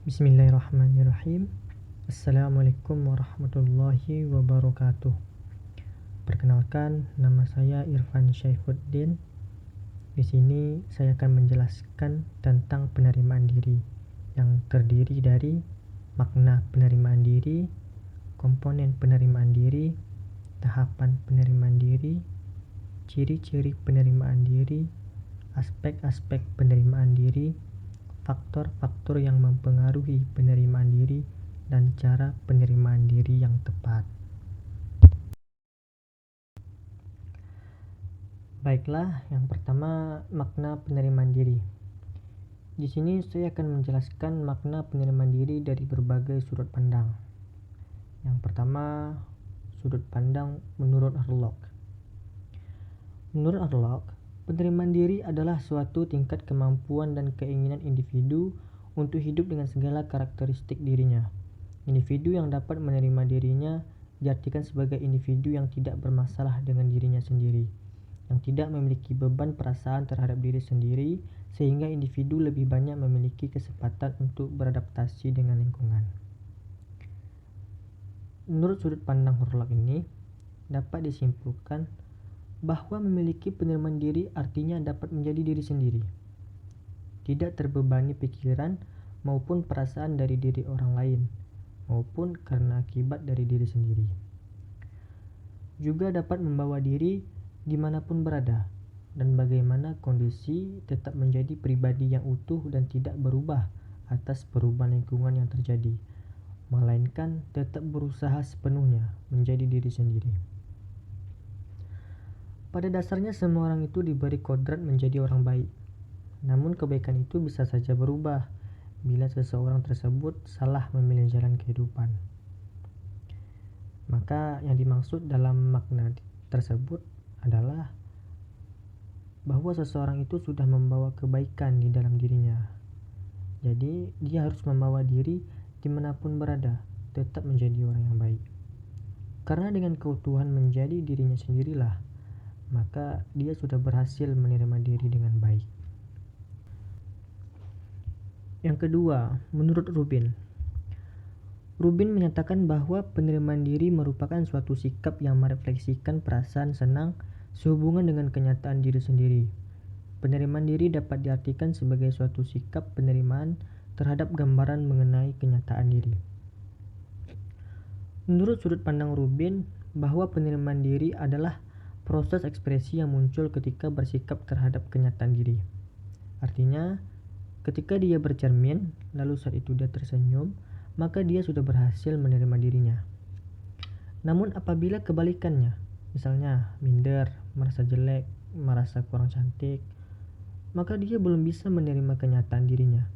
Bismillahirrahmanirrahim. Assalamualaikum warahmatullahi wabarakatuh. Perkenalkan, nama saya Irfan Syaifuddin. Di sini saya akan menjelaskan tentang penerimaan diri yang terdiri dari makna penerimaan diri, komponen penerimaan diri, tahapan penerimaan diri, ciri-ciri penerimaan diri, aspek-aspek penerimaan diri, faktor-faktor yang mempengaruhi penerimaan diri, dan cara penerimaan diri yang tepat. Baiklah, yang pertama makna penerimaan diri. Di sini saya akan menjelaskan makna penerimaan diri dari berbagai sudut pandang. Yang pertama, sudut pandang menurut Harlock. Menurut Harlock, penerimaan diri adalah suatu tingkat kemampuan dan keinginan individu untuk hidup dengan segala karakteristik dirinya. Individu yang dapat menerima dirinya diartikan sebagai individu yang tidak bermasalah dengan dirinya sendiri, yang tidak memiliki beban perasaan terhadap diri sendiri, sehingga individu lebih banyak memiliki kesempatan untuk beradaptasi dengan lingkungan. Menurut sudut pandang Harlock ini, dapat disimpulkan bahwa memiliki penerimaan diri artinya dapat menjadi diri sendiri, tidak terbebani pikiran maupun perasaan dari diri orang lain, maupun karena akibat dari diri sendiri. Juga dapat membawa diri dimanapun berada, dan bagaimana kondisi tetap menjadi pribadi yang utuh dan tidak berubah atas perubahan lingkungan yang terjadi, melainkan tetap berusaha sepenuhnya menjadi diri sendiri. Pada dasarnya semua orang itu diberi kodrat menjadi orang baik, namun kebaikan itu bisa saja berubah bila seseorang tersebut salah memilih jalan kehidupan. Maka yang dimaksud dalam makna tersebut adalah bahwa seseorang itu sudah membawa kebaikan di dalam dirinya. Jadi dia harus membawa diri dimanapun berada tetap menjadi orang yang baik. Karena dengan keutuhan menjadi dirinya sendirilah, maka dia sudah berhasil menerima diri dengan baik. Yang kedua, menurut Rubin menyatakan bahwa penerimaan diri merupakan suatu sikap yang merefleksikan perasaan senang sehubungan dengan kenyataan diri sendiri. Penerimaan diri dapat diartikan sebagai suatu sikap penerimaan terhadap gambaran mengenai kenyataan diri. Menurut sudut pandang Rubin, bahwa penerimaan diri adalah proses ekspresi yang muncul ketika bersikap terhadap kenyataan diri. Artinya, ketika dia bercermin, lalu saat itu dia tersenyum, maka dia sudah berhasil menerima dirinya. Namun apabila kebalikannya, misalnya minder, merasa jelek, merasa kurang cantik, maka dia belum bisa menerima kenyataan dirinya.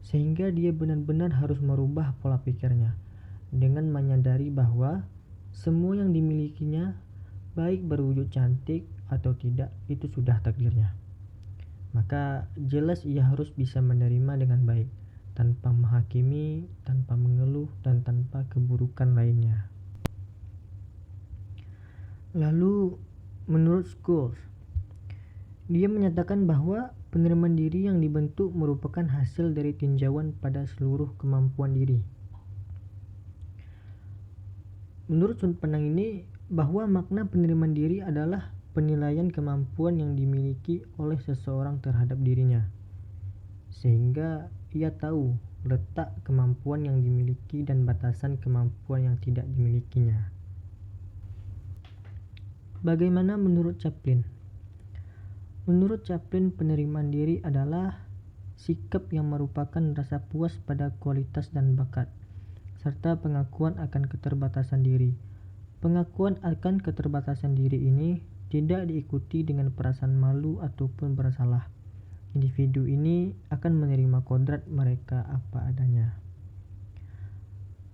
Sehingga dia benar-benar harus merubah pola pikirnya dengan menyadari bahwa semua yang dimilikinya, baik berwujud cantik atau tidak, itu sudah takdirnya. Maka jelas ia harus bisa menerima dengan baik, tanpa menghakimi, tanpa mengeluh, dan tanpa keburukan lainnya. Lalu, menurut Scholes, dia menyatakan bahwa penerimaan diri yang dibentuk merupakan hasil dari tinjauan pada seluruh kemampuan diri. Menurut sudut pandang ini, bahwa makna penerimaan diri adalah penilaian kemampuan yang dimiliki oleh seseorang terhadap dirinya, sehingga ia tahu letak kemampuan yang dimiliki dan batasan kemampuan yang tidak dimilikinya. Bagaimana menurut Chaplin? Menurut Chaplin, penerimaan diri adalah sikap yang merupakan rasa puas pada kualitas dan bakat, serta pengakuan akan keterbatasan diri. Pengakuan akan keterbatasan diri ini tidak diikuti dengan perasaan malu ataupun bersalah. Individu ini akan menerima kodrat mereka apa adanya.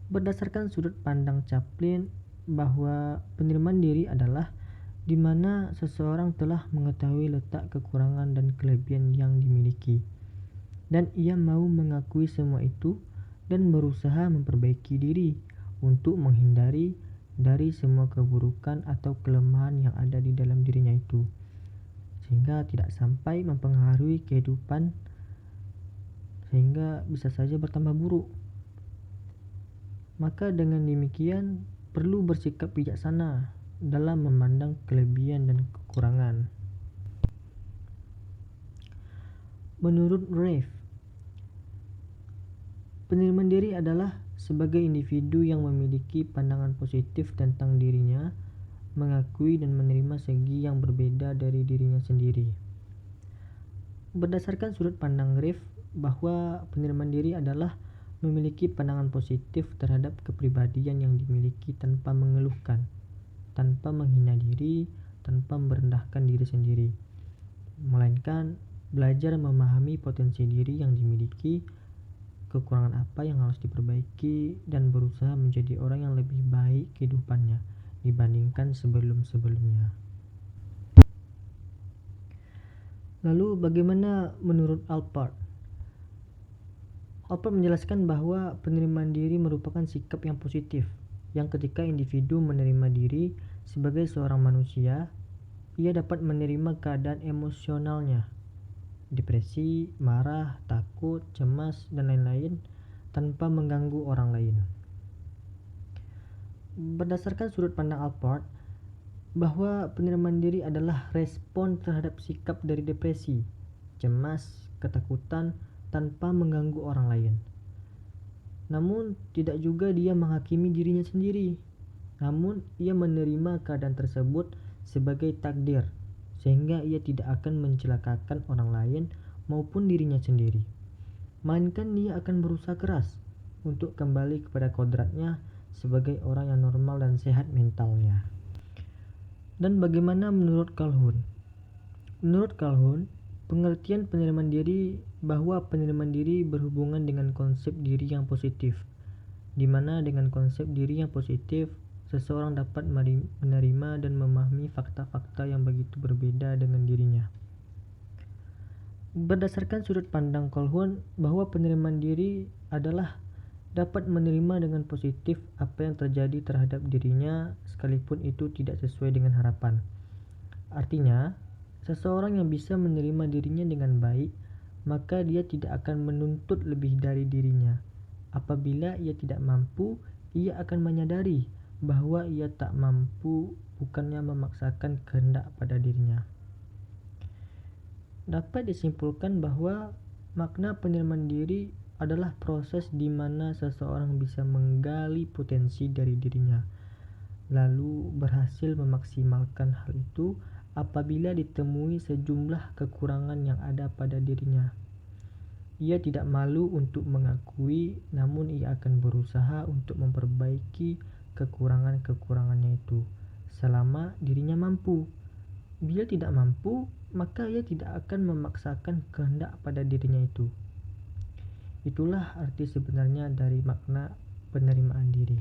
Berdasarkan sudut pandang Chaplin, bahwa penerimaan diri adalah di mana seseorang telah mengetahui letak kekurangan dan kelebihan yang dimiliki, dan ia mau mengakui semua itu dan berusaha memperbaiki diri untuk menghindari dari semua keburukan atau kelemahan yang ada di dalam dirinya itu, sehingga tidak sampai mempengaruhi kehidupan sehingga bisa saja bertambah buruk. Maka dengan demikian perlu bersikap bijaksana dalam memandang kelebihan dan kekurangan. Menurut Reif, penerimaan diri adalah sebagai individu yang memiliki pandangan positif tentang dirinya, mengakui dan menerima segi yang berbeda dari dirinya sendiri. Berdasarkan sudut pandang Reif, bahwa penerimaan diri adalah memiliki pandangan positif terhadap kepribadian yang dimiliki tanpa mengeluhkan, tanpa menghina diri, tanpa merendahkan diri sendiri, melainkan belajar memahami potensi diri yang dimiliki, kekurangan apa yang harus diperbaiki, dan berusaha menjadi orang yang lebih baik kehidupannya dibandingkan sebelum-sebelumnya. Lalu bagaimana menurut Alpert? Alpert menjelaskan bahwa penerimaan diri merupakan sikap yang positif, yang ketika individu menerima diri sebagai seorang manusia, ia dapat menerima keadaan emosionalnya, depresi, marah, takut, cemas, dan lain-lain, tanpa mengganggu orang lain. Berdasarkan sudut pandang Alpert, bahwa penerimaan diri adalah respon terhadap sikap dari depresi, cemas, ketakutan tanpa mengganggu orang lain. Namun tidak juga dia menghakimi dirinya sendiri, namun ia menerima keadaan tersebut sebagai takdir, sehingga ia tidak akan mencelakakan orang lain maupun dirinya sendiri, melainkan dia akan berusaha keras untuk kembali kepada kodratnya sebagai orang yang normal dan sehat mentalnya. Dan bagaimana menurut Calhoun? Menurut Calhoun, pengertian penerimaan diri bahwa penerimaan diri berhubungan dengan konsep diri yang positif, di mana dengan konsep diri yang positif, seseorang dapat menerima dan memahami fakta-fakta yang begitu berbeda dengan dirinya. Berdasarkan sudut pandang Calhoun, bahwa penerimaan diri adalah dapat menerima dengan positif apa yang terjadi terhadap dirinya sekalipun itu tidak sesuai dengan harapan. Artinya, seseorang yang bisa menerima dirinya dengan baik, maka dia tidak akan menuntut lebih dari dirinya. Apabila ia tidak mampu, ia akan menyadari bahwa ia tak mampu, bukannya memaksakan kehendak pada dirinya. Dapat disimpulkan bahwa makna penerimaan diri adalah proses di mana seseorang bisa menggali potensi dari dirinya, lalu berhasil memaksimalkan hal itu apabila ditemui sejumlah kekurangan yang ada pada dirinya. Ia tidak malu untuk mengakui, namun ia akan berusaha untuk memperbaiki kekurangan-kekurangannya itu selama dirinya mampu. Bila tidak mampu, maka ia tidak akan memaksakan kehendak pada dirinya itu. Itulah arti sebenarnya dari makna penerimaan diri.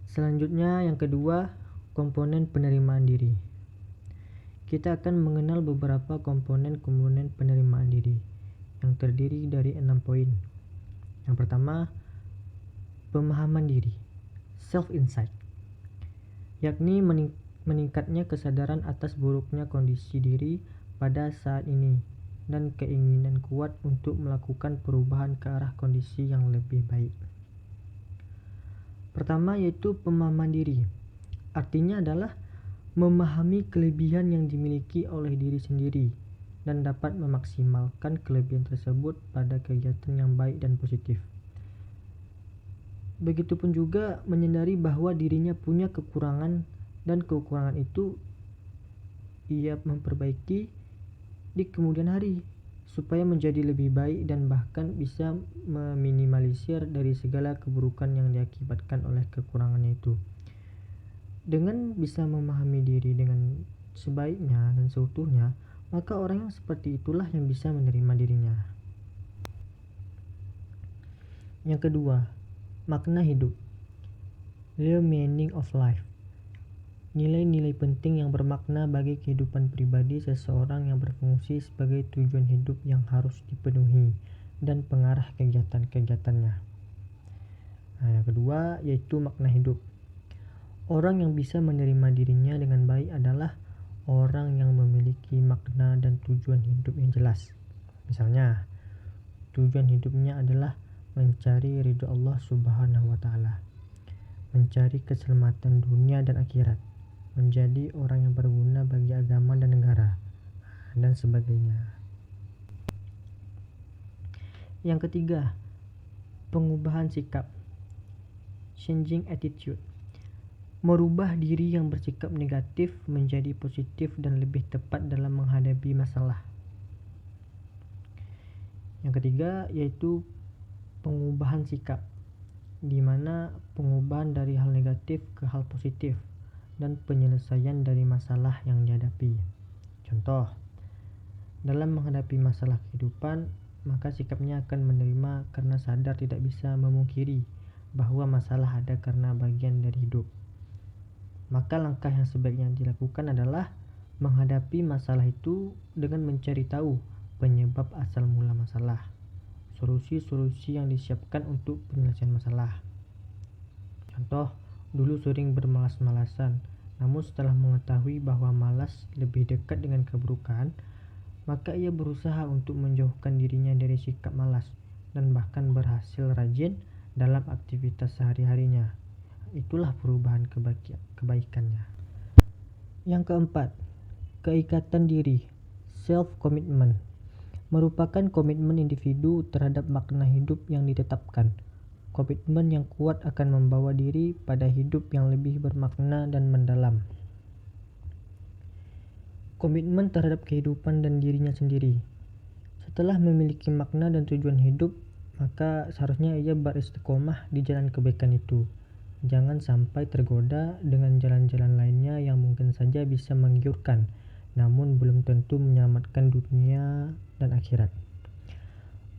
Selanjutnya yang kedua, komponen penerimaan diri. Kita akan mengenal beberapa komponen-komponen penerimaan diri yang terdiri dari 6 poin. Yang pertama, pemahaman diri, self-insight, yakni meningkatnya kesadaran atas buruknya kondisi diri pada saat ini dan keinginan kuat untuk melakukan perubahan ke arah kondisi yang lebih baik. Pertama yaitu pemahaman diri. Artinya adalah memahami kelebihan yang dimiliki oleh diri sendiri dan dapat memaksimalkan kelebihan tersebut pada kegiatan yang baik dan positif. Begitupun juga menyadari bahwa dirinya punya kekurangan dan kekurangan itu ia memperbaiki di kemudian hari supaya menjadi lebih baik dan bahkan bisa meminimalisir dari segala keburukan yang diakibatkan oleh kekurangannya itu. Dengan bisa memahami diri dengan sebaiknya dan seutuhnya, maka orang yang seperti itulah yang bisa menerima dirinya. Yang kedua, makna hidup, the meaning of life. Nilai-nilai penting yang bermakna bagi kehidupan pribadi seseorang yang berfungsi sebagai tujuan hidup yang harus dipenuhi dan pengarah kegiatan-kegiatannya. Yang kedua yaitu makna hidup. Orang yang bisa menerima dirinya dengan baik adalah orang yang memiliki makna dan tujuan hidup yang jelas. Misalnya, tujuan hidupnya adalah mencari ridho Allah Subhanahu wa Ta'ala, mencari keselamatan dunia dan akhirat, menjadi orang yang berguna bagi agama dan negara, dan sebagainya. Yang ketiga, pengubahan sikap, changing attitude. Merubah diri yang bersikap negatif menjadi positif dan lebih tepat dalam menghadapi masalah. Yang ketiga yaitu pengubahan sikap, di mana pengubahan dari hal negatif ke hal positif dan penyelesaian dari masalah yang dihadapi. Contoh, dalam menghadapi masalah kehidupan, maka sikapnya akan menerima karena sadar tidak bisa memungkiri bahwa masalah ada karena bagian dari hidup. Maka langkah yang sebaiknya dilakukan adalah menghadapi masalah itu dengan mencari tahu penyebab asal mula masalah, solusi-solusi yang disiapkan untuk penyelesaian masalah. Contoh, dulu sering bermalas-malasan, namun setelah mengetahui bahwa malas lebih dekat dengan keburukan, maka ia berusaha untuk menjauhkan dirinya dari sikap malas dan bahkan berhasil rajin dalam aktivitas sehari-harinya. Itulah perubahan kebaikannya. Yang keempat, keikatan diri, self-commitment, merupakan komitmen individu terhadap makna hidup yang ditetapkan. Komitmen yang kuat akan membawa diri pada hidup yang lebih bermakna dan mendalam. Komitmen terhadap kehidupan dan dirinya sendiri. Setelah memiliki makna dan tujuan hidup, maka seharusnya ia beristiqomah di jalan kebaikan itu. Jangan sampai tergoda dengan jalan-jalan lainnya yang mungkin saja bisa menggiurkan, namun belum tentu menyelamatkan dunia dan akhirat.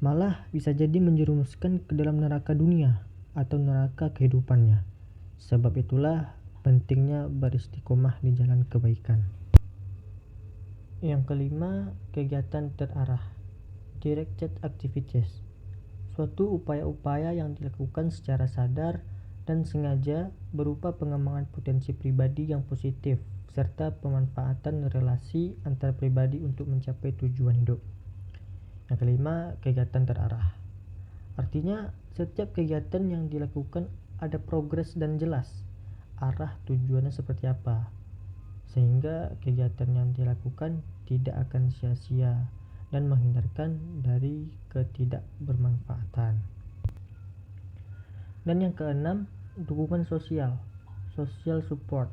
Malah bisa jadi menjerumuskan ke dalam neraka dunia atau neraka kehidupannya. Sebab itulah pentingnya beristiqomah di jalan kebaikan. Yang kelima, kegiatan terarah, directed activities. Suatu upaya-upaya yang dilakukan secara sadar dan sengaja berupa pengembangan potensi pribadi yang positif serta pemanfaatan relasi antar pribadi untuk mencapai tujuan hidup. Yang kelima, kegiatan terarah. Artinya, setiap kegiatan yang dilakukan ada progres dan jelas arah tujuannya seperti apa, sehingga kegiatan yang dilakukan tidak akan sia-sia dan menghindarkan dari ketidakbermanfaatan. Dan yang keenam, dukungan sosial, social support,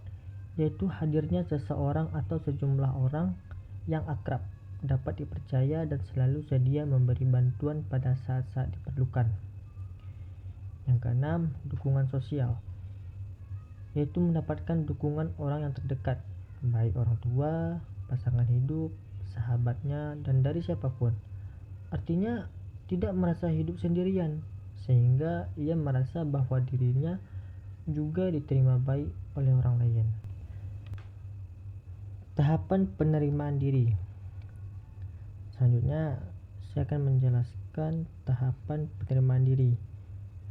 yaitu hadirnya seseorang atau sejumlah orang yang akrab, dapat dipercaya dan selalu sedia memberi bantuan pada saat-saat diperlukan. Yang keenam, dukungan sosial, yaitu mendapatkan dukungan orang yang terdekat, baik orang tua, pasangan hidup, sahabatnya, dan dari siapapun. Artinya tidak merasa hidup sendirian, sehingga ia merasa bahwa dirinya juga diterima baik oleh orang lain. Tahapan penerimaan diri. Selanjutnya, saya akan menjelaskan tahapan penerimaan diri.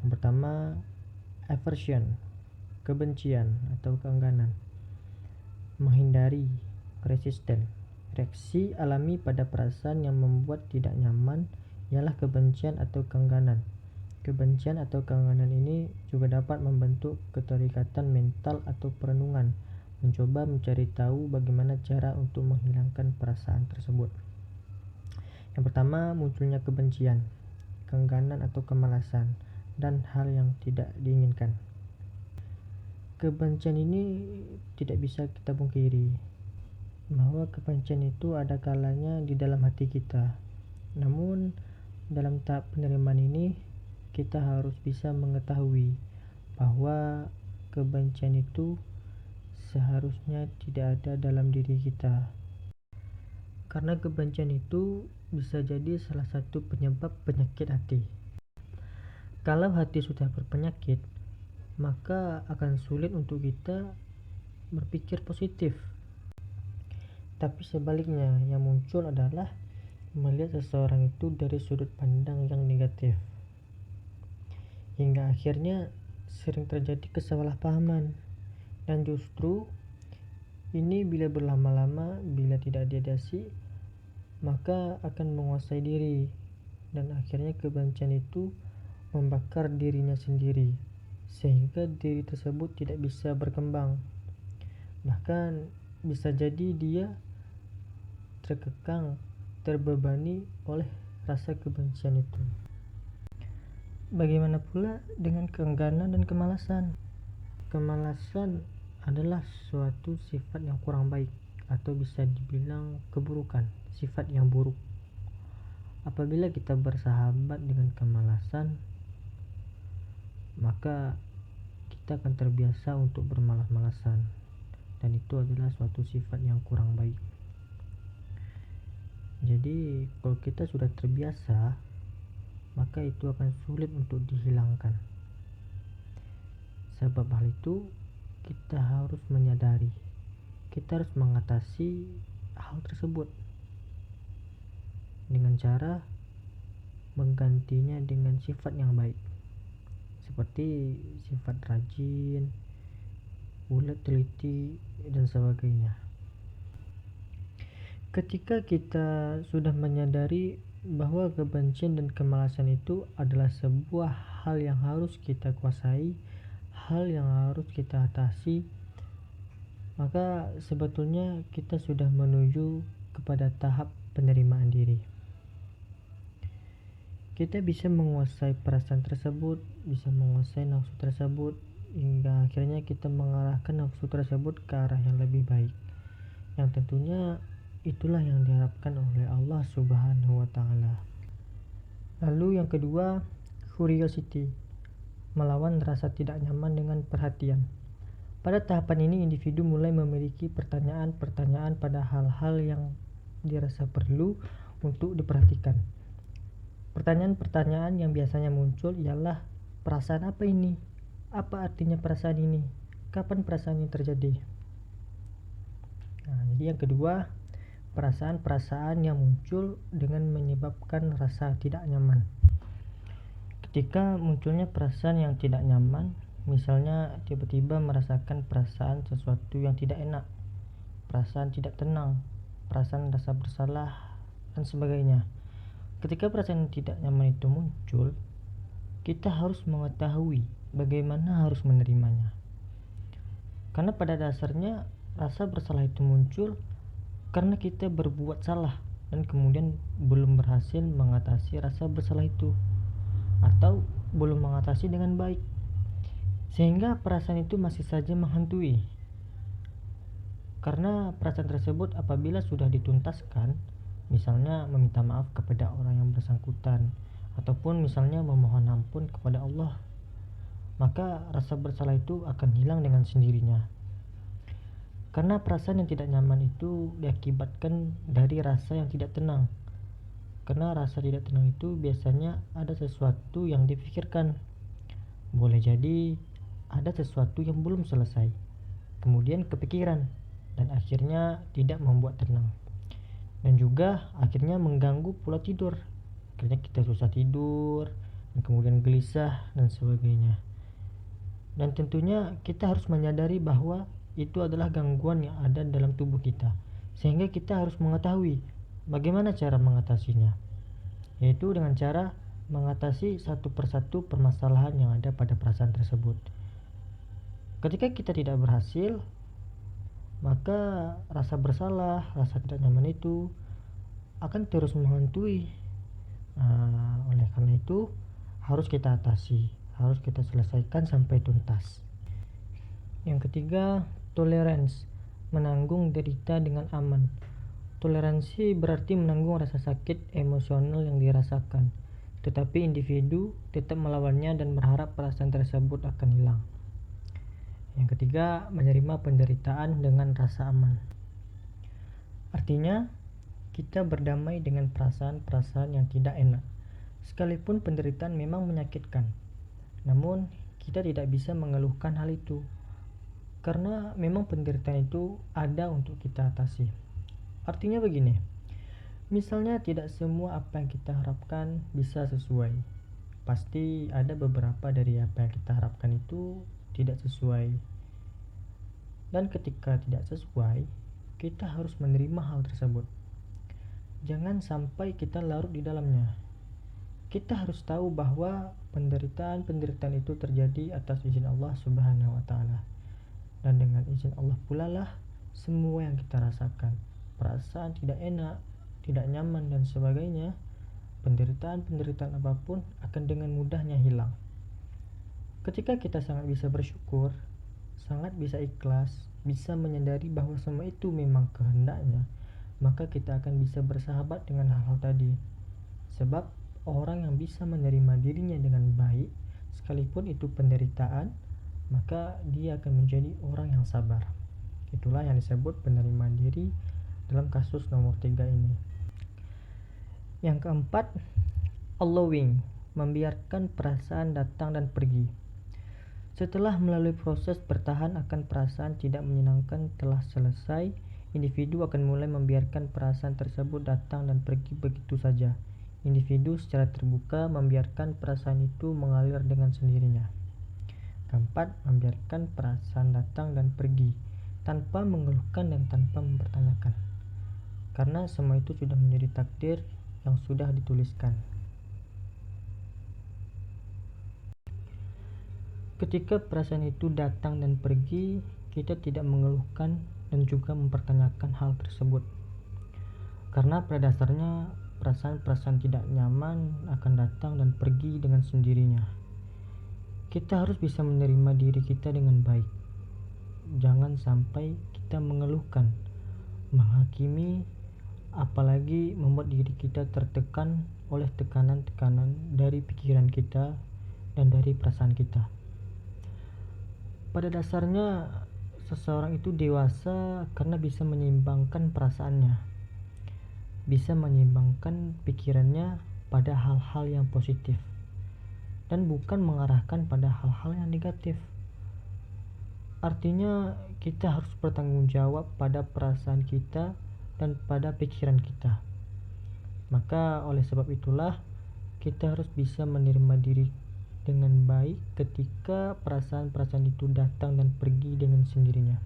Yang pertama, aversion, kebencian atau keengganan. Menghindari, resisten. Reaksi alami pada perasaan yang membuat tidak nyaman ialah kebencian atau keengganan. Kebencian atau keengganan ini juga dapat membentuk keterikatan mental atau perenungan, mencoba mencari tahu bagaimana cara untuk menghilangkan perasaan tersebut. Yang pertama, munculnya kebencian, keengganan atau kemalasan, dan hal yang tidak diinginkan. Kebencian ini tidak bisa kita pungkiri bahwa kebencian itu ada kalanya di dalam hati kita. Namun dalam tahap penerimaan ini kita harus bisa mengetahui bahwa kebencian itu seharusnya tidak ada dalam diri kita. Karena kebencian itu bisa jadi salah satu penyebab penyakit hati. Kalau hati sudah berpenyakit, maka akan sulit untuk kita berpikir positif. Tapi sebaliknya, yang muncul adalah melihat seseorang itu dari sudut pandang yang negatif. Hingga akhirnya sering terjadi kesalahpahaman. Dan justru ini bila berlama-lama, bila tidak diatasi, maka akan menguasai diri, dan akhirnya kebencian itu membakar dirinya sendiri, sehingga diri tersebut tidak bisa berkembang. Bahkan bisa jadi dia terkekang, terbebani oleh rasa kebencian itu. Bagaimana pula dengan keengganan dan kemalasan? Kemalasan adalah suatu sifat yang kurang baik, atau bisa dibilang keburukan, sifat yang buruk. Apabila kita bersahabat dengan kemalasan, maka kita akan terbiasa untuk bermalas-malasan, dan itu adalah suatu sifat yang kurang baik. Jadi kalau kita sudah terbiasa, maka itu akan sulit untuk dihilangkan. Sebab hal itu kita harus menyadari, kita harus mengatasi hal tersebut dengan cara menggantinya dengan sifat yang baik, seperti sifat rajin, ulet, teliti, dan sebagainya. Ketika kita sudah menyadari bahwa kebencian dan kemalasan itu adalah sebuah hal yang harus kita kuasai, hal yang harus kita atasi, maka sebetulnya kita sudah menuju kepada tahap penerimaan diri. Kita bisa menguasai perasaan tersebut, bisa menguasai nafsu tersebut, hingga akhirnya kita mengarahkan nafsu tersebut ke arah yang lebih baik, yang tentunya itulah yang diharapkan oleh Allah Subhanahu wa Ta'ala. Lalu yang kedua, curiosity, melawan rasa tidak nyaman dengan perhatian. Pada tahapan ini, individu mulai memiliki pertanyaan-pertanyaan pada hal-hal yang dirasa perlu untuk diperhatikan. Pertanyaan-pertanyaan yang biasanya muncul ialah, perasaan apa ini? Apa artinya perasaan ini? Kapan perasaan ini terjadi? Jadi yang kedua, perasaan-perasaan yang muncul dengan menyebabkan rasa tidak nyaman. Ketika munculnya perasaan yang tidak nyaman, misalnya tiba-tiba merasakan perasaan sesuatu yang tidak enak, perasaan tidak tenang, perasaan rasa bersalah, dan sebagainya. Ketika perasaan tidak nyaman itu muncul, kita harus mengetahui bagaimana harus menerimanya. Karena pada dasarnya rasa bersalah itu muncul karena kita berbuat salah dan kemudian belum berhasil mengatasi rasa bersalah itu, atau belum mengatasi dengan baik, sehingga perasaan itu masih saja menghantui. Karena perasaan tersebut apabila sudah dituntaskan, misalnya meminta maaf kepada orang yang bersangkutan, ataupun misalnya memohon ampun kepada Allah, maka rasa bersalah itu akan hilang dengan sendirinya. Karena perasaan yang tidak nyaman itu diakibatkan dari rasa yang tidak tenang. Karena rasa tidak tenang itu biasanya ada sesuatu yang dipikirkan. Boleh jadi ada sesuatu yang belum selesai, kemudian kepikiran, dan akhirnya tidak membuat tenang. Dan juga akhirnya mengganggu pola tidur. Akhirnya kita susah tidur, dan kemudian gelisah, dan sebagainya. Dan tentunya kita harus menyadari bahwa itu adalah gangguan yang ada dalam tubuh kita, sehingga kita harus mengetahui bagaimana cara mengatasinya, yaitu dengan cara mengatasi satu persatu permasalahan yang ada pada perasaan tersebut. Ketika kita tidak berhasil, maka rasa bersalah, rasa tidak nyaman itu akan terus menghantui. Oleh karena itu harus kita atasi, harus kita selesaikan sampai tuntas. Yang ketiga, tolerance, menanggung derita dengan aman. Toleransi berarti menanggung rasa sakit emosional yang dirasakan, tetapi individu tetap melawannya dan berharap perasaan tersebut akan hilang. Yang ketiga, menerima penderitaan dengan rasa aman. Artinya, kita berdamai dengan perasaan-perasaan yang tidak enak. Sekalipun penderitaan memang menyakitkan, namun kita tidak bisa mengeluhkan hal itu, karena memang penderitaan itu ada untuk kita atasi. Artinya begini, misalnya tidak semua apa yang kita harapkan bisa sesuai. Pasti ada beberapa dari apa yang kita harapkan itu tidak sesuai. Dan ketika tidak sesuai, kita harus menerima hal tersebut. jangan sampai kita larut di dalamnya. Kita harus tahu bahwa penderitaan itu terjadi atas izin Allah Subhanahu wa taala. Dan dengan izin Allah pula lah semua yang kita rasakan, perasaan tidak enak, tidak nyaman dan sebagainya, penderitaan apapun akan dengan mudahnya hilang. Ketika kita sangat bisa bersyukur, sangat bisa ikhlas, bisa menyadari bahwa semua itu memang kehendaknya, maka kita akan bisa bersahabat dengan hal-hal tadi. Sebab orang yang bisa menerima dirinya dengan baik, sekalipun itu penderitaan, maka dia akan menjadi orang yang sabar. Itulah yang disebut penerimaan diri dalam kasus nomor 3 ini. Yang keempat, allowing, membiarkan perasaan datang dan pergi. Setelah melalui proses bertahan akan perasaan tidak menyenangkan telah selesai, individu akan mulai membiarkan perasaan tersebut datang dan pergi begitu saja. Individu secara terbuka membiarkan perasaan itu mengalir dengan sendirinya. Keempat, membiarkan perasaan datang dan pergi tanpa mengeluhkan dan tanpa mempertanyakan. Karena semua itu sudah menjadi takdir yang sudah dituliskan. Ketika perasaan itu datang dan pergi, kita tidak mengeluhkan dan juga mempertanyakan hal tersebut. Karena pada dasarnya perasaan-perasaan tidak nyaman akan datang dan pergi dengan sendirinya. Kita harus bisa menerima diri kita dengan baik. Jangan sampai kita mengeluhkan, menghakimi, apalagi membuat diri kita tertekan oleh tekanan-tekanan dari pikiran kita dan dari perasaan kita. Pada dasarnya seseorang itu dewasa karena bisa menyeimbangkan perasaannya, bisa menyeimbangkan pikirannya pada hal-hal yang positif dan bukan mengarahkan pada hal-hal yang negatif. Artinya kita harus bertanggung jawab pada perasaan kita dan pada pikiran kita. Maka oleh sebab itulah kita harus bisa menerima diri dengan baik ketika perasaan-perasaan itu datang dan pergi dengan sendirinya.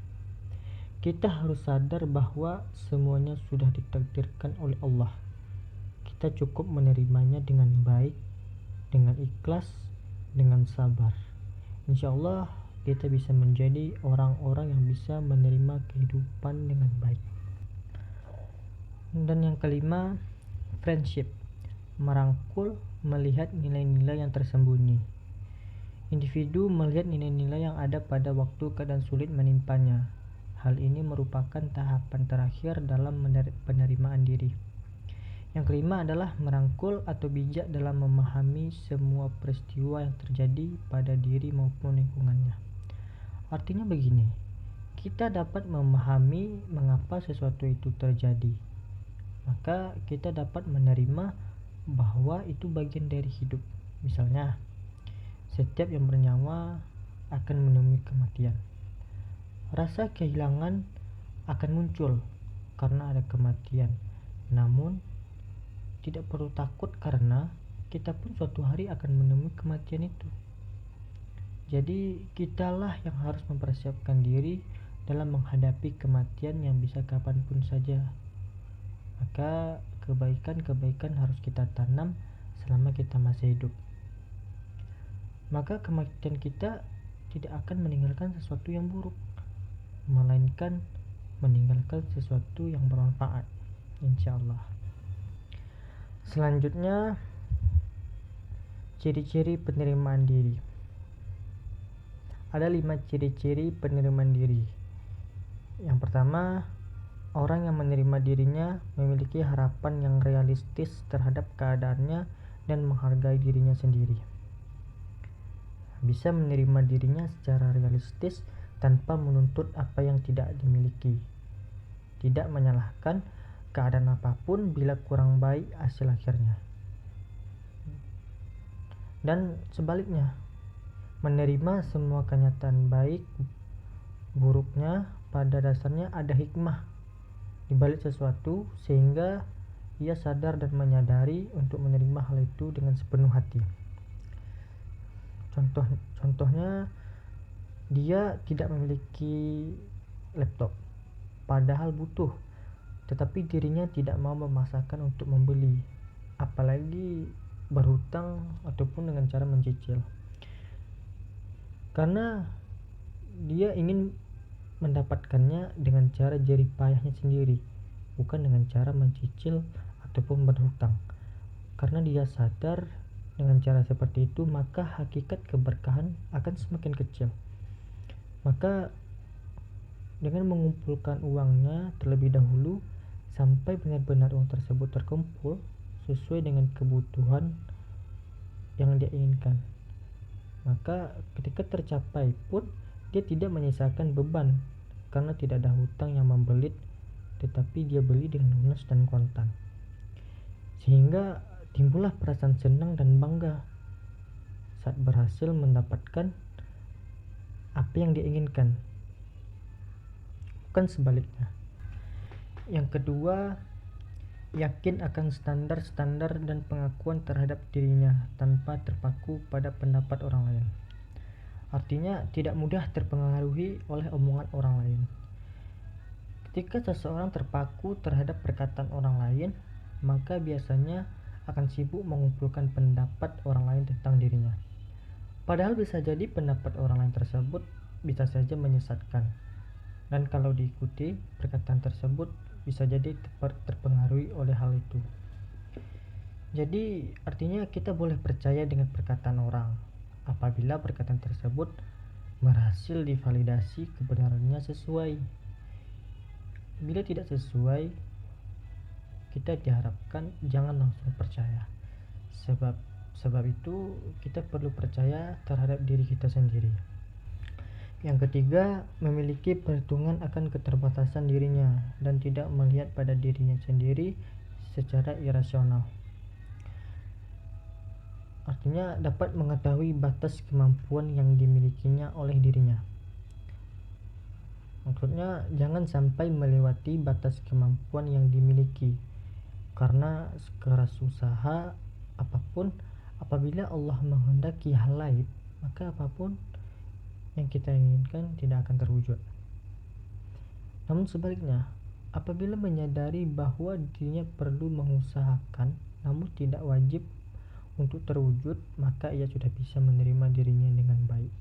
Kita harus sadar bahwa semuanya sudah ditakdirkan oleh Allah. Kita cukup menerimanya dengan baik, dengan ikhlas, dengan sabar. Insya Allah kita bisa menjadi orang-orang yang bisa menerima kehidupan dengan baik. Dan yang kelima, friendship, merangkul, melihat nilai-nilai yang tersembunyi. Individu melihat nilai-nilai yang ada pada waktu keadaan sulit menimpanya. Hal ini merupakan tahapan terakhir dalam penerimaan diri. Yang kelima adalah merangkul atau bijak dalam memahami semua peristiwa yang terjadi pada diri maupun lingkungannya. Artinya begini, kita dapat memahami mengapa sesuatu itu terjadi. Maka kita dapat menerima bahwa itu bagian dari hidup. Misalnya, setiap yang bernyawa akan menemui kematian. Rasa kehilangan akan muncul karena ada kematian. Namun, tidak perlu takut karena kita pun suatu hari akan menemui kematian itu. Jadi, kitalah yang harus mempersiapkan diri dalam menghadapi kematian yang bisa kapanpun saja. Maka kebaikan-kebaikan harus kita tanam selama kita masih hidup. Maka kematian kita tidak akan meninggalkan sesuatu yang buruk, melainkan meninggalkan sesuatu yang bermanfaat, insya Allah. Selanjutnya, ciri-ciri penerimaan diri. Ada 5 ciri-ciri penerimaan diri. Yang pertama, orang yang menerima dirinya memiliki harapan yang realistis terhadap keadaannya dan menghargai dirinya sendiri. Bisa menerima dirinya secara realistis tanpa menuntut apa yang tidak dimiliki. Tidak menyalahkan keadaan apapun bila kurang baik hasil akhirnya. Dan sebaliknya, menerima semua kenyataan baik buruknya pada dasarnya ada hikmah di balik sesuatu sehingga ia sadar dan menyadari untuk menerima hal itu dengan sepenuh hati. Contohnya, dia tidak memiliki laptop padahal butuh, tetapi dirinya tidak mau memaksakan untuk membeli, apalagi berhutang ataupun dengan cara mencicil, karena dia ingin mendapatkannya dengan cara jerih payahnya sendiri, bukan dengan cara mencicil ataupun berhutang. Karena dia sadar dengan cara seperti itu maka hakikat keberkahan akan semakin kecil. Maka dengan mengumpulkan uangnya terlebih dahulu sampai benar-benar uang tersebut terkumpul sesuai dengan kebutuhan yang dia inginkan, maka ketika tercapai pun dia tidak menyisakan beban karena tidak ada hutang yang membelit, tetapi dia beli dengan lunas dan kontan, sehingga timbullah perasaan senang dan bangga saat berhasil mendapatkan apa yang dia inginkan, bukan sebaliknya. Yang kedua, yakin akan standar-standar dan pengakuan terhadap dirinya tanpa terpaku pada pendapat orang lain. Artinya tidak mudah terpengaruhi oleh omongan orang lain. Ketika seseorang terpaku terhadap perkataan orang lain, maka biasanya akan sibuk mengumpulkan pendapat orang lain tentang dirinya. Padahal bisa jadi pendapat orang lain tersebut bisa saja menyesatkan. Dan kalau diikuti, perkataan tersebut bisa jadi terpengaruhi oleh hal itu. Jadi artinya kita boleh percaya dengan perkataan orang apabila perkataan tersebut berhasil divalidasi kebenarannya sesuai. Bila tidak sesuai, kita diharapkan jangan langsung percaya. Sebab itu kita perlu percaya terhadap diri kita sendiri. Yang ketiga, memiliki perhitungan akan keterbatasan dirinya dan tidak melihat pada dirinya sendiri secara irasional. Artinya dapat mengetahui batas kemampuan yang dimilikinya oleh dirinya. Maksudnya jangan sampai melewati batas kemampuan yang dimiliki, karena sekeras usaha apapun, apabila Allah menghendaki hal lain, maka apapun yang kita inginkan tidak akan terwujud. Namun sebaliknya, apabila menyadari bahwa dirinya perlu mengusahakan namun tidak wajib untuk terwujud, maka ia sudah bisa menerima dirinya dengan baik.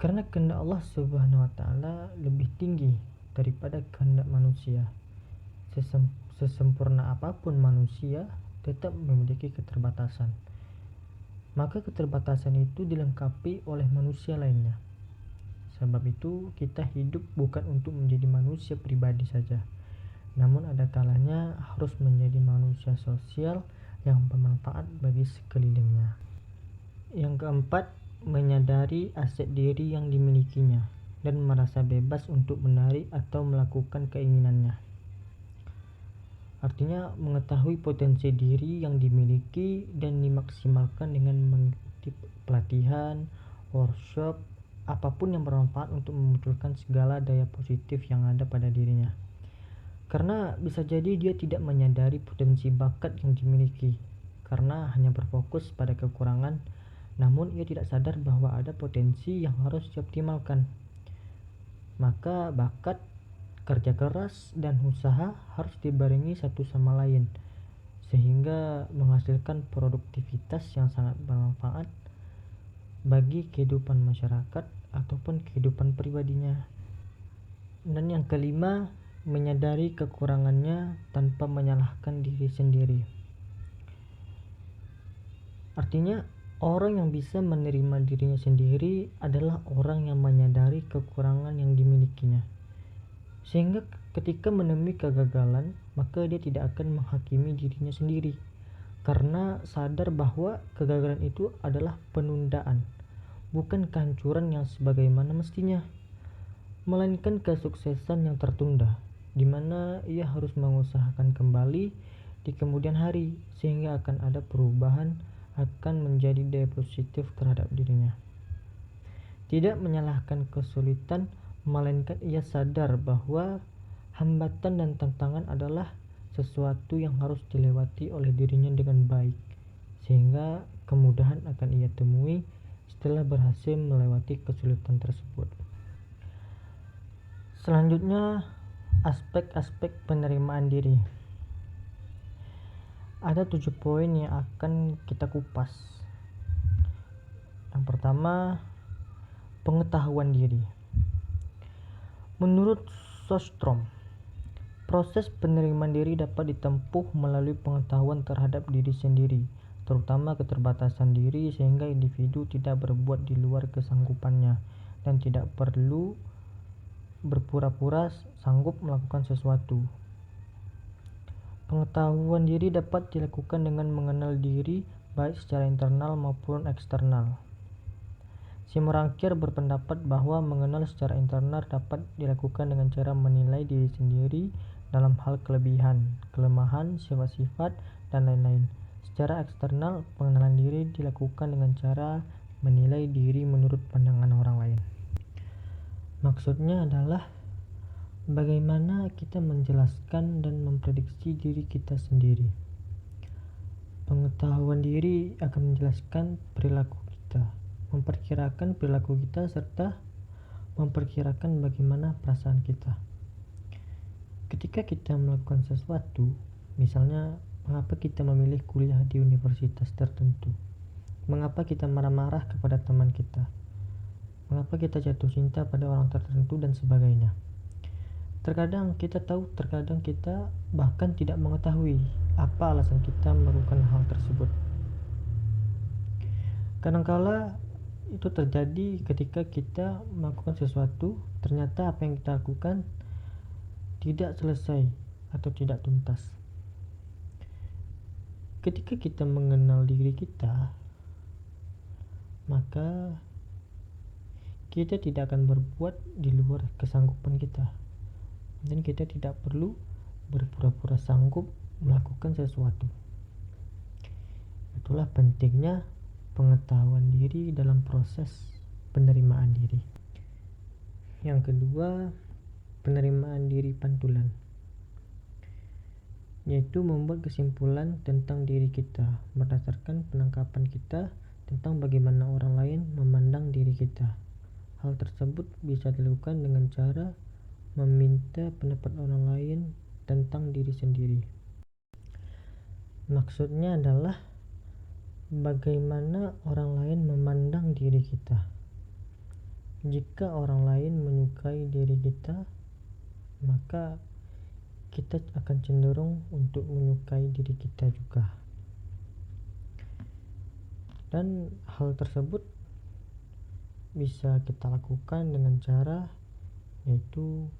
Karena kehendak Allah Subhanahu wa taala lebih tinggi daripada kehendak manusia. Sesempurna apapun manusia tetap memiliki keterbatasan. Maka keterbatasan itu dilengkapi oleh manusia lainnya. Sebab itu kita hidup bukan untuk menjadi manusia pribadi saja, namun ada kalanya harus menjadi manusia sosial yang bermanfaat bagi sekelilingnya. Yang keempat, menyadari aset diri yang dimilikinya dan merasa bebas untuk menarik atau melakukan keinginannya. Artinya mengetahui potensi diri yang dimiliki dan dimaksimalkan dengan mengikuti pelatihan, workshop, apapun yang bermanfaat untuk memunculkan segala daya positif yang ada pada dirinya. Karena bisa jadi dia tidak menyadari potensi bakat yang dimiliki karena hanya berfokus pada kekurangan, namun ia tidak sadar bahwa ada potensi yang harus dioptimalkan. Maka bakat, kerja keras, dan usaha harus dibarengi satu sama lain sehingga menghasilkan produktivitas yang sangat bermanfaat bagi kehidupan masyarakat ataupun kehidupan pribadinya. Dan yang kelima, menyadari kekurangannya tanpa menyalahkan diri sendiri. Artinya orang yang bisa menerima dirinya sendiri adalah orang yang menyadari kekurangan yang dimilikinya, sehingga ketika menemui kegagalan maka dia tidak akan menghakimi dirinya sendiri karena sadar bahwa kegagalan itu adalah penundaan, bukan kehancuran yang sebagaimana mestinya, melainkan kesuksesan yang tertunda, di mana ia harus mengusahakan kembali di kemudian hari sehingga akan ada perubahan, akan menjadi daya positif terhadap dirinya. Tidak menyalahkan kesulitan, melainkan ia sadar bahwa hambatan dan tantangan adalah sesuatu yang harus dilewati oleh dirinya dengan baik, sehingga kemudahan akan ia temui setelah berhasil melewati kesulitan tersebut. Selanjutnya, Aspek-aspek penerimaan diri. Ada 7 poin yang akan kita kupas. Yang pertama, pengetahuan diri. Menurut Sostrom, proses penerimaan diri dapat ditempuh melalui pengetahuan terhadap diri sendiri, terutama keterbatasan diri, sehingga individu tidak berbuat di luar kesanggupannya dan tidak perlu berpura-pura sanggup melakukan sesuatu. Pengetahuan diri dapat dilakukan dengan mengenal diri baik secara internal maupun eksternal. Simorangkir berpendapat bahwa mengenal secara internal dapat dilakukan dengan cara menilai diri sendiri dalam hal kelebihan, kelemahan, sifat-sifat, dan lain-lain. Secara eksternal, pengenalan diri dilakukan dengan cara menilai diri menurut pandangan orang lain. Maksudnya adalah bagaimana kita menjelaskan dan memprediksi diri kita sendiri. Pengetahuan diri akan menjelaskan perilaku kita, memperkirakan perilaku kita, serta memperkirakan bagaimana perasaan kita. Ketika kita melakukan sesuatu, misalnya mengapa kita memilih kuliah di universitas tertentu, mengapa kita marah-marah kepada teman kita, mengapa kita jatuh cinta pada orang tertentu, dan sebagainya. Terkadang kita tahu, terkadang kita bahkan tidak mengetahui apa alasan kita melakukan hal tersebut. Kadangkala itu terjadi ketika kita melakukan sesuatu, ternyata apa yang kita lakukan tidak selesai atau tidak tuntas. Ketika kita mengenal diri kita, maka kita tidak akan berbuat di luar kesanggupan kita, dan kita tidak perlu berpura-pura sanggup melakukan sesuatu. Itulah pentingnya pengetahuan diri dalam proses penerimaan diri. Yang kedua, penerimaan diri pantulan, yaitu membuat kesimpulan tentang diri kita berdasarkan penangkapan kita tentang bagaimana orang lain memandang diri kita. Hal tersebut bisa dilakukan dengan cara meminta pendapat orang lain tentang diri sendiri. Maksudnya adalah bagaimana orang lain memandang diri kita. Jika orang lain menyukai diri kita, maka kita akan cenderung untuk menyukai diri kita juga. Dan hal tersebut bisa kita lakukan dengan cara yaitu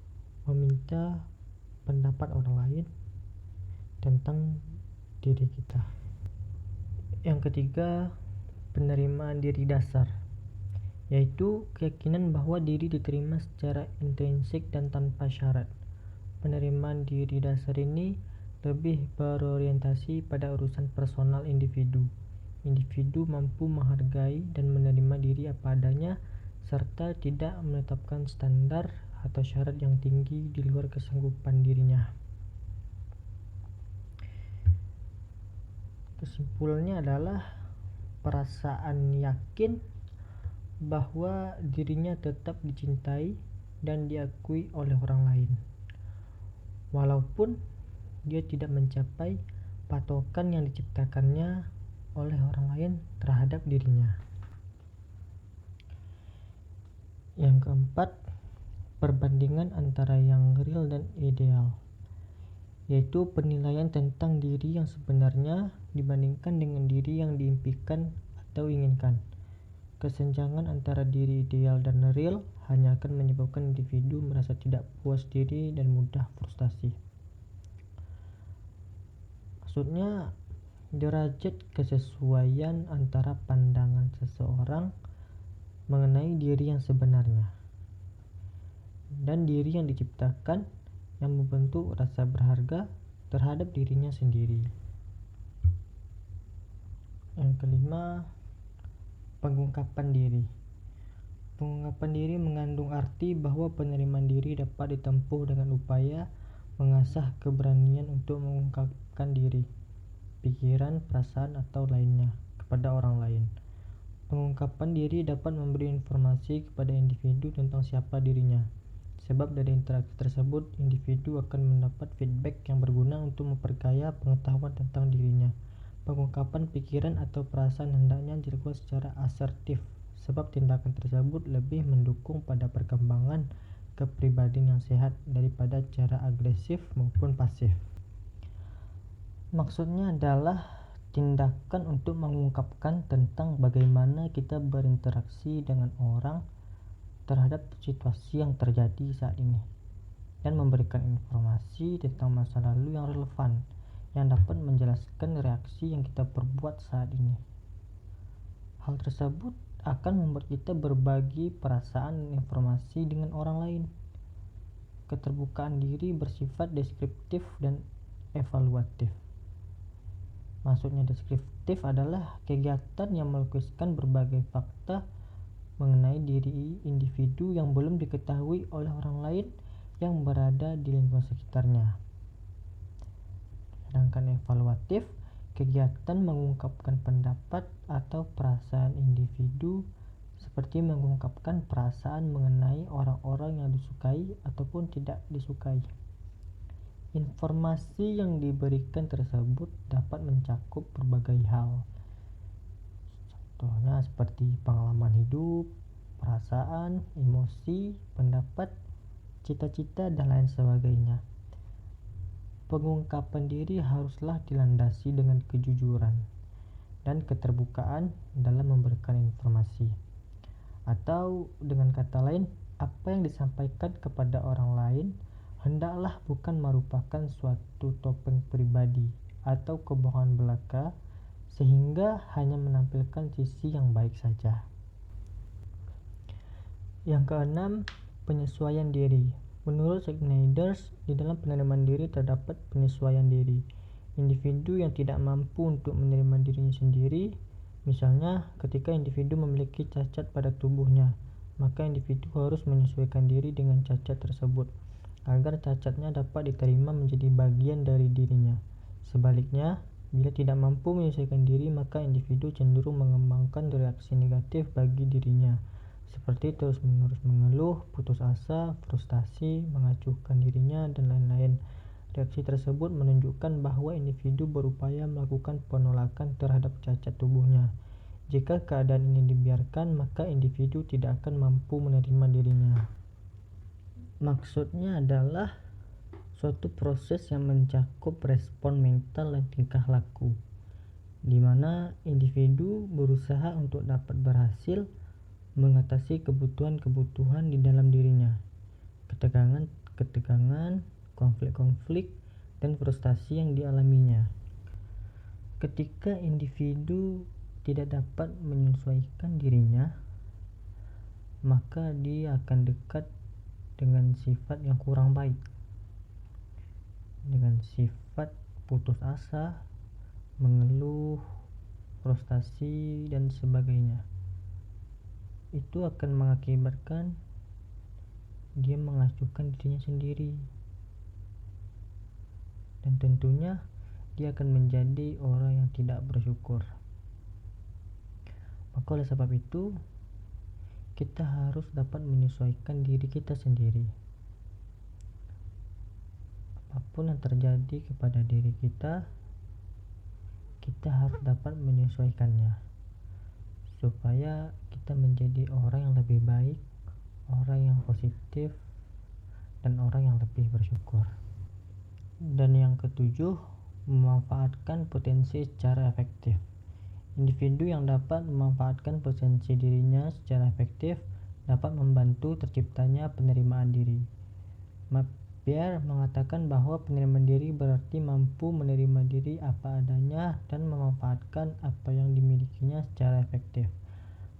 meminta pendapat orang lain tentang diri kita. Yang ketiga, penerimaan diri dasar, yaitu keyakinan bahwa diri diterima secara intrinsik dan tanpa syarat. Penerimaan diri dasar ini lebih berorientasi pada urusan personal individu. Individu mampu menghargai dan menerima diri apa adanya, serta tidak menetapkan standar atau syarat yang tinggi di luar kesanggupan dirinya. Kesimpulannya adalah perasaan yakin bahwa dirinya tetap dicintai dan diakui oleh orang lain, walaupun dia tidak mencapai patokan yang diciptakannya oleh orang lain terhadap dirinya. Yang keempat, perbandingan antara yang real dan ideal, yaitu penilaian tentang diri yang sebenarnya dibandingkan dengan diri yang diimpikan atau inginkan. Kesenjangan antara diri ideal dan real hanya akan menyebabkan individu merasa tidak puas diri dan mudah frustasi. Maksudnya, derajat kesesuaian antara pandangan seseorang mengenai diri yang sebenarnya dan diri yang diciptakan yang membentuk rasa berharga terhadap dirinya sendiri. Yang kelima, pengungkapan diri. Pengungkapan diri mengandung arti bahwa penerimaan diri dapat ditempuh dengan upaya mengasah keberanian untuk mengungkapkan diri, pikiran, perasaan, atau lainnya kepada orang lain. Pengungkapan diri dapat memberi informasi kepada individu tentang siapa dirinya, Sebab dari interaksi tersebut, individu akan mendapat feedback yang berguna untuk memperkaya pengetahuan tentang dirinya. Pengungkapan pikiran atau perasaan hendaknya dilakukan secara asertif, sebab tindakan tersebut lebih mendukung pada perkembangan kepribadian yang sehat daripada cara agresif maupun pasif. Maksudnya adalah tindakan untuk mengungkapkan tentang bagaimana kita berinteraksi dengan orang terhadap situasi yang terjadi saat ini, dan memberikan informasi tentang masa lalu yang relevan yang dapat menjelaskan reaksi yang kita perbuat saat ini. Hal tersebut akan membuat kita berbagi perasaan dan informasi dengan orang lain. Keterbukaan diri bersifat deskriptif dan evaluatif. Maksudnya deskriptif adalah kegiatan yang melukiskan berbagai fakta mengenai diri individu yang belum diketahui oleh orang lain yang berada di lingkungan sekitarnya. Sedangkan evaluatif, kegiatan mengungkapkan pendapat atau perasaan individu seperti mengungkapkan perasaan mengenai orang-orang yang disukai ataupun tidak disukai. Informasi yang diberikan tersebut dapat mencakup berbagai hal. Contohnya seperti pengalaman hidup, perasaan, emosi, pendapat, cita-cita, dan lain sebagainya. Pengungkapan diri haruslah dilandasi dengan kejujuran dan keterbukaan dalam memberikan informasi. Atau dengan kata lain, apa yang disampaikan kepada orang lain hendaklah bukan merupakan suatu topeng pribadi atau kebohongan belaka sehingga hanya menampilkan sisi yang baik saja. Yang keenam, penyesuaian diri. Menurut Schneider, di dalam penerimaan diri terdapat penyesuaian diri. Individu yang tidak mampu untuk menerima dirinya sendiri, misalnya ketika individu memiliki cacat pada tubuhnya, maka individu harus menyesuaikan diri dengan cacat tersebut agar cacatnya dapat diterima menjadi bagian dari dirinya. Sebaliknya, bila tidak mampu menyesuaikan diri, maka individu cenderung mengembangkan reaksi negatif bagi dirinya, seperti terus-menerus mengeluh, putus asa, frustasi, mengacuhkan dirinya, dan lain-lain. Reaksi tersebut menunjukkan bahwa individu berupaya melakukan penolakan terhadap cacat tubuhnya. Jika keadaan ini dibiarkan, maka individu tidak akan mampu menerima dirinya. Maksudnya adalah suatu proses yang mencakup respon mental dan tingkah laku, di mana individu berusaha untuk dapat berhasil mengatasi kebutuhan-kebutuhan di dalam dirinya, ketegangan, konflik-konflik, dan frustasi yang dialaminya. Ketika individu tidak dapat menyesuaikan dirinya, maka dia akan dekat dengan sifat yang kurang baik, dengan sifat putus asa, mengeluh, frustasi, dan sebagainya. Itu akan mengakibatkan dia mengacuhkan dirinya sendiri, dan tentunya dia akan menjadi orang yang tidak bersyukur. Maka oleh sebab itu, kita harus dapat menyesuaikan diri kita sendiri. Apapun yang terjadi kepada diri kita harus dapat menyesuaikannya, supaya kita menjadi orang yang lebih baik, orang yang positif, dan orang yang lebih bersyukur. Dan yang ketujuh, memanfaatkan potensi secara efektif. Individu yang dapat memanfaatkan potensi dirinya secara efektif dapat membantu terciptanya penerimaan diri. Pierre mengatakan bahwa penerimaan diri berarti mampu menerima diri apa adanya dan memanfaatkan apa yang dimilikinya secara efektif.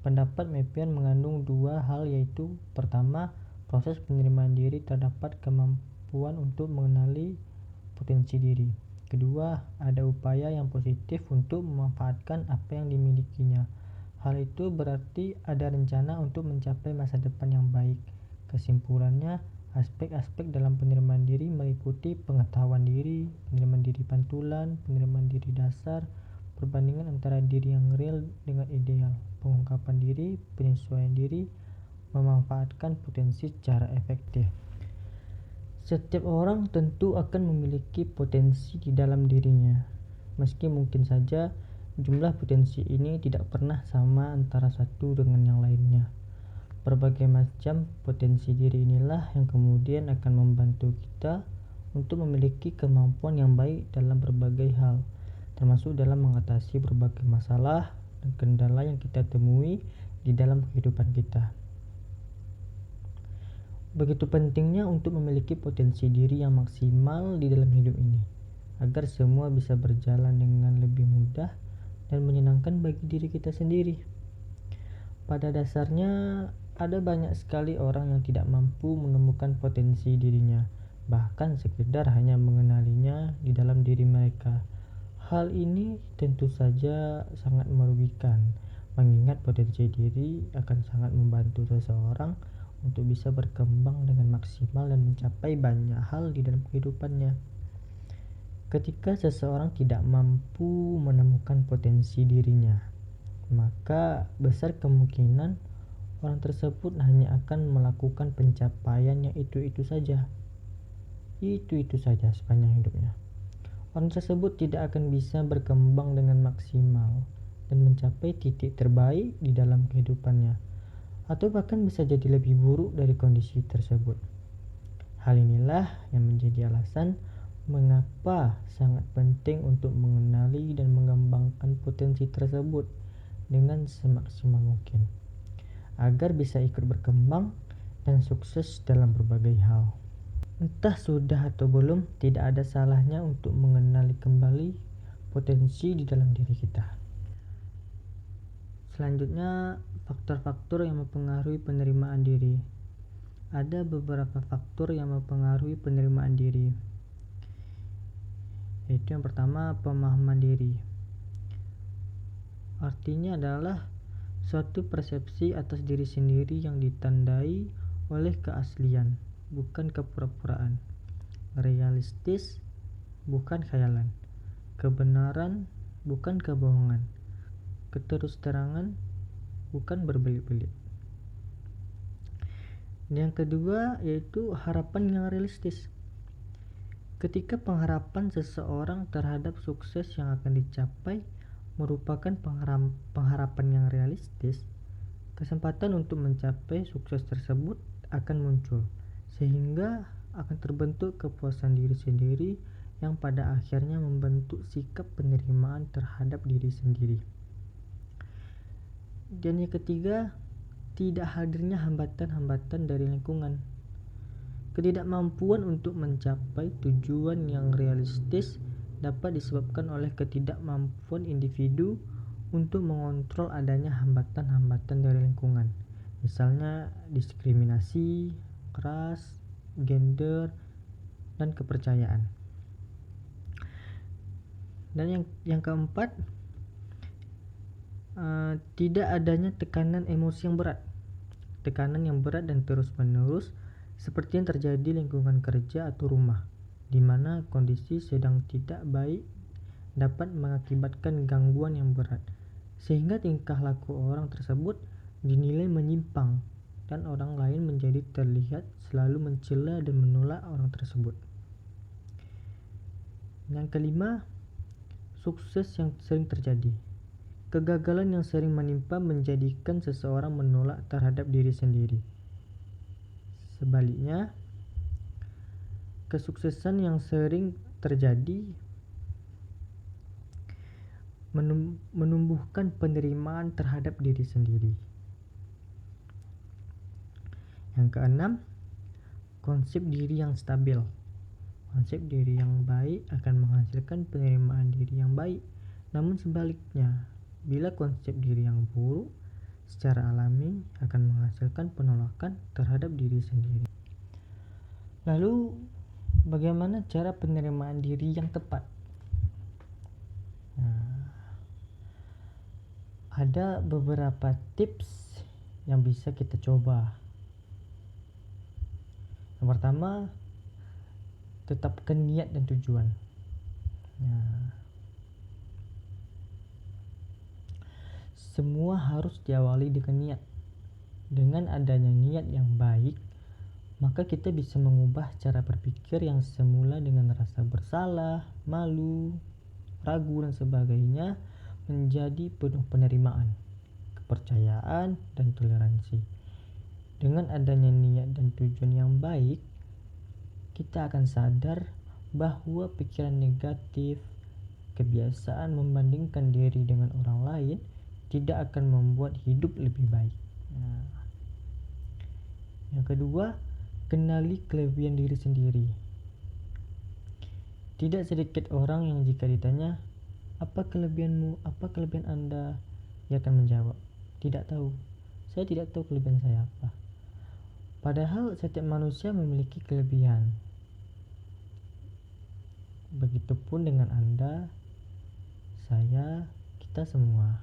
Pendapat Pierre mengandung dua hal, yaitu pertama, proses penerimaan diri terdapat kemampuan untuk mengenali potensi diri. Kedua, ada upaya yang positif untuk memanfaatkan apa yang dimilikinya. Hal itu berarti ada rencana untuk mencapai masa depan yang baik. Kesimpulannya, aspek-aspek dalam penerimaan diri meliputi pengetahuan diri, penerimaan diri pantulan, penerimaan diri dasar, perbandingan antara diri yang real dengan ideal, pengungkapan diri, penyesuaian diri, memanfaatkan potensi secara efektif. Setiap orang tentu akan memiliki potensi di dalam dirinya, meski mungkin saja jumlah potensi ini tidak pernah sama antara satu dengan yang lainnya. Berbagai macam potensi diri inilah yang kemudian akan membantu kita untuk memiliki kemampuan yang baik dalam berbagai hal, termasuk dalam mengatasi berbagai masalah dan kendala yang kita temui di dalam kehidupan kita. Begitu pentingnya untuk memiliki potensi diri yang maksimal di dalam hidup ini, agar semua bisa berjalan dengan lebih mudah dan menyenangkan bagi diri kita sendiri. Pada dasarnya, ada banyak sekali orang yang tidak mampu menemukan potensi dirinya, bahkan sekedar hanya mengenalinya di dalam diri mereka. Hal ini tentu saja sangat merugikan, mengingat potensi diri akan sangat membantu seseorang untuk bisa berkembang dengan maksimal dan mencapai banyak hal di dalam kehidupannya. Ketika seseorang tidak mampu menemukan potensi dirinya, maka besar kemungkinan orang tersebut hanya akan melakukan pencapaian yang itu-itu saja sepanjang hidupnya. Orang tersebut tidak akan bisa berkembang dengan maksimal dan mencapai titik terbaik di dalam kehidupannya, atau bahkan bisa jadi lebih buruk dari kondisi tersebut. Hal inilah yang menjadi alasan mengapa sangat penting untuk mengenali dan mengembangkan potensi tersebut dengan semaksimal mungkin, agar bisa ikut berkembang dan sukses dalam berbagai hal. Entah sudah atau belum, tidak ada salahnya untuk mengenali kembali potensi di dalam diri kita. Selanjutnya, faktor-faktor yang mempengaruhi penerimaan diri. Ada beberapa faktor yang mempengaruhi penerimaan diri, yaitu yang pertama, pemahaman diri. Artinya adalah suatu persepsi atas diri sendiri yang ditandai oleh keaslian, bukan kepura-puraan, realistis, bukan khayalan, kebenaran, bukan kebohongan, keterus-terangan, bukan berbelit-belit. Yang kedua yaitu harapan yang realistis. Ketika pengharapan seseorang terhadap sukses yang akan dicapai merupakan pengharapan yang realistis, kesempatan untuk mencapai sukses tersebut akan muncul, sehingga akan terbentuk kepuasan diri sendiri yang pada akhirnya membentuk sikap penerimaan terhadap diri sendiri. Dan yang ketiga, tidak hadirnya hambatan-hambatan dari lingkungan. Ketidakmampuan untuk mencapai tujuan yang realistis dapat disebabkan oleh ketidakmampuan individu untuk mengontrol adanya hambatan-hambatan dari lingkungan, misalnya diskriminasi, ras, gender, dan kepercayaan. Dan yang keempat, tidak adanya tekanan emosi yang berat. Tekanan yang berat dan terus-menerus seperti yang terjadi di lingkungan kerja atau rumah, di mana kondisi sedang tidak baik dapat mengakibatkan gangguan yang berat, sehingga tingkah laku orang tersebut dinilai menyimpang dan orang lain menjadi terlihat selalu mencela dan menolak orang tersebut. Yang kelima, sukses yang sering terjadi. Kegagalan yang sering menimpa menjadikan seseorang menolak terhadap diri sendiri. Sebaliknya, kesuksesan yang sering terjadi menumbuhkan penerimaan terhadap diri sendiri. Yang keenam, konsep diri yang stabil. Konsep diri yang baik akan menghasilkan penerimaan diri yang baik. Namun sebaliknya, bila konsep diri yang buruk secara alami akan menghasilkan penolakan terhadap diri sendiri. Lalu, bagaimana cara penerimaan diri yang tepat? Ada beberapa tips yang bisa kita coba. Yang pertama, tetapkan niat dan tujuan. Semua harus diawali dengan niat. Dengan adanya niat yang baik, maka kita bisa mengubah cara berpikir yang semula dengan rasa bersalah, malu, ragu dan sebagainya menjadi penuh penerimaan, kepercayaan, dan toleransi. Dengan adanya niat dan tujuan yang baik, kita akan sadar bahwa pikiran negatif, kebiasaan membandingkan diri dengan orang lain tidak akan membuat hidup lebih baik. Nah, yang kedua, kenali kelebihan diri sendiri. Tidak sedikit orang yang jika ditanya, apa kelebihanmu, apa kelebihan Anda, ia akan menjawab, tidak tahu. Saya tidak tahu kelebihan saya apa. Padahal setiap manusia memiliki kelebihan. Begitupun dengan Anda, saya, kita semua.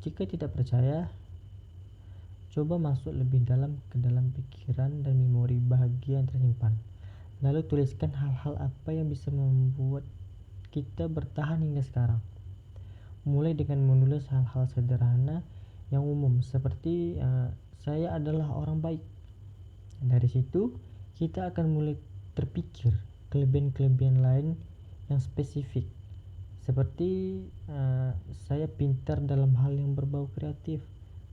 Jika tidak percaya, coba masuk lebih dalam ke dalam pikiran dan memori bahagia yang tersimpan. Lalu tuliskan hal-hal apa yang bisa membuat kita bertahan hingga sekarang. Mulai dengan menulis hal-hal sederhana yang umum seperti saya adalah orang baik. Dari situ kita akan mulai terpikir kelebihan-kelebihan lain yang spesifik seperti saya pintar dalam hal yang berbau kreatif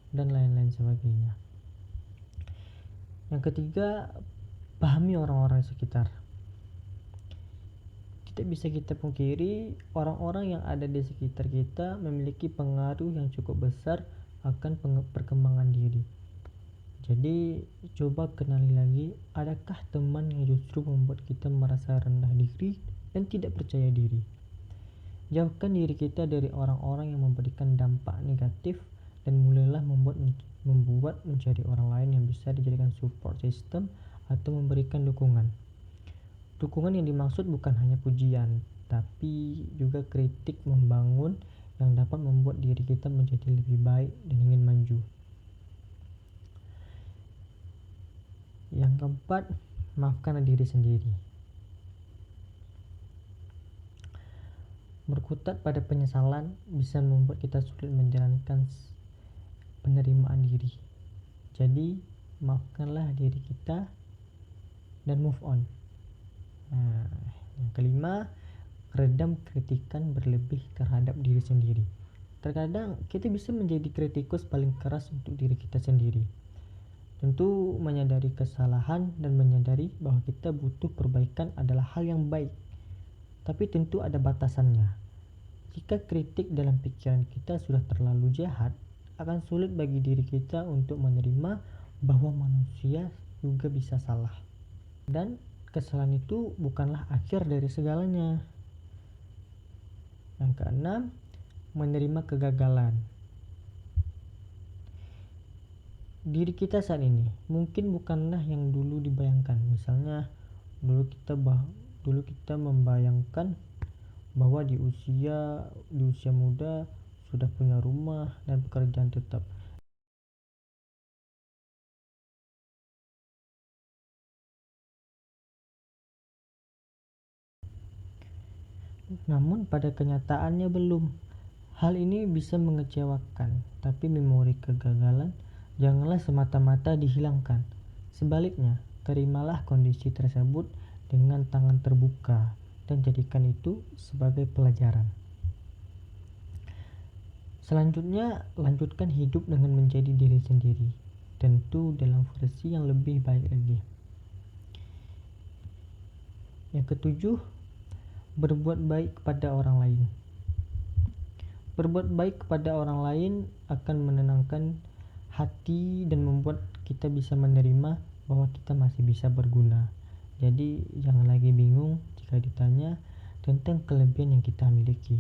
dan lain-lain sebagainya. Yang ketiga, pahami orang-orang sekitar. Tidak bisa kita pungkiri orang-orang yang ada di sekitar kita memiliki pengaruh yang cukup besar akan perkembangan diri. Jadi coba kenali lagi, adakah teman yang justru membuat kita merasa rendah diri dan tidak percaya diri. Jauhkan diri kita dari orang-orang yang memberikan dampak negatif dan mulailah membuat mencari orang lain yang bisa dijadikan support system atau memberikan dukungan. Dukungan yang dimaksud bukan hanya pujian, tapi juga kritik membangun yang dapat membuat diri kita menjadi lebih baik dan ingin maju. Yang keempat, maafkan diri sendiri. Berkutat pada penyesalan bisa membuat kita sulit menjalankan penerimaan diri. Jadi, maafkanlah diri kita dan move on. Nah, yang kelima, redam kritikan berlebih terhadap diri sendiri. Terkadang kita bisa menjadi kritikus paling keras untuk diri kita sendiri. Tentu menyadari kesalahan dan menyadari bahwa kita butuh perbaikan adalah hal yang baik. Tapi tentu ada batasannya. Jika kritik dalam pikiran kita sudah terlalu jahat, akan sulit bagi diri kita untuk menerima bahwa manusia juga bisa salah. Dan kesalahan itu bukanlah akhir dari segalanya. Yang keenam, menerima kegagalan. Diri kita saat ini mungkin bukanlah yang dulu dibayangkan. Misalnya dulu kita membayangkan bahwa di usia muda sudah punya rumah dan pekerjaan tetap. Namun pada kenyataannya belum. Hal ini bisa mengecewakan, tapi memori kegagalan janganlah semata-mata dihilangkan. Sebaliknya, terimalah kondisi tersebut dengan tangan terbuka dan jadikan itu sebagai pelajaran. Selanjutnya, lanjutkan hidup dengan menjadi diri sendiri, tentu dalam versi yang lebih baik lagi. Yang ketujuh, berbuat baik kepada orang lain. Berbuat baik kepada orang lain akan menenangkan hati dan membuat kita bisa menerima bahwa kita masih bisa berguna. Jadi jangan lagi bingung jika ditanya tentang kelebihan yang kita miliki.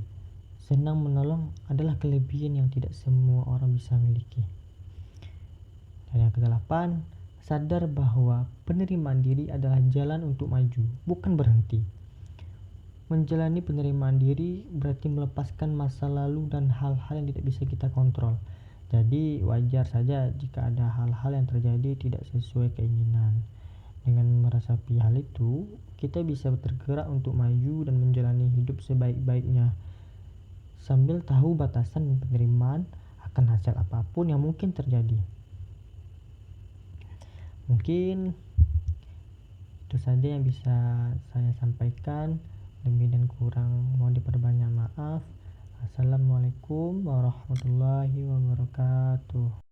Senang menolong adalah kelebihan yang tidak semua orang bisa miliki. Dan yang kedelapan, sadar bahwa penerimaan diri adalah jalan untuk maju, bukan berhenti. Menjalani penerimaan diri berarti melepaskan masa lalu dan hal-hal yang tidak bisa kita kontrol. Jadi wajar saja jika ada hal-hal yang terjadi tidak sesuai keinginan. Dengan meresapi hal itu, kita bisa tergerak untuk maju dan menjalani hidup sebaik-baiknya, sambil tahu batasan penerimaan akan hasil apapun yang mungkin terjadi. Mungkin itu saja yang bisa saya sampaikan. Lebih dan kurang mohon diperbanyak maaf. Assalamualaikum warahmatullahi wabarakatuh.